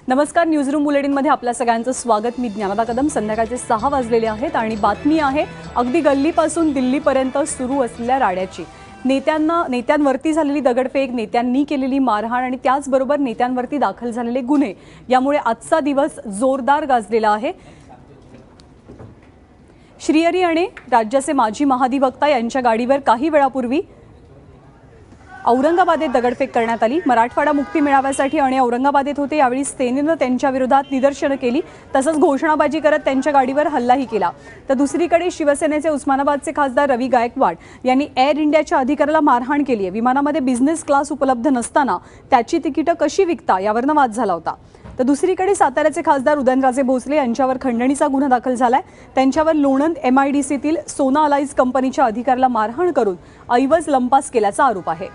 नमस्कार, न्यूजरूम बुलेटिनमध्ये आपल्या सगळ्यांचं स्वागत। मी ज्ञानदा कदम। संध्याकाळचे 6 वाजलेले आहेत आणि बातमी आहे अगदी गल्लीपासून दिल्लीपर्यंत सुरू असलेल्या राड्याची। नेत्यांवरती झालेली दगडफेक, नेत्यांनी केलेली मारहाण आणि त्याचबरोबर नेत्यांवरती दाखल झालेले गुन्हे यामुळे आजचा दिवस जोरदार गाजलेला आहे। श्रीहरी आणि राज्याचे माजी महाधिवक्ता यांच्या गाडीवर काही वेळापूर्वी औरंगाबादेत दगडफेक करण्यात आली। मराठवाडा मुक्ती मेळाव्यासाठी आणि औरंगाबादेत होते, यावेळी सेनेनं त्यांच्या विरोधात निदर्शनं केली, तसंच घोषणाबाजी करत त्यांच्या गाडीवर हल्लाही केला। तर दुसरीकडे शिवसेनेचे उस्मानाबादचे खासदार रवी गायकवाड यांनी एअर इंडियाच्या अधिकाऱ्याला मारहाण केली आहे। विमानामध्ये बिझनेस क्लास उपलब्ध नसताना त्याची तिकीटं कशी विकता यावरनं वाद झाला होता। तर दुसरीकडे साताऱ्याचे खासदार उदयनराजे भोसले यांच्यावर खंडणीचा गुन्हा दाखल झालाय। त्यांच्यावर लोणंद MIDCतील सोना अलाइज कंपनीच्या अधिकाऱ्याला मारहाण करून ऐवज लंपास केल्याचा आरोप आहे।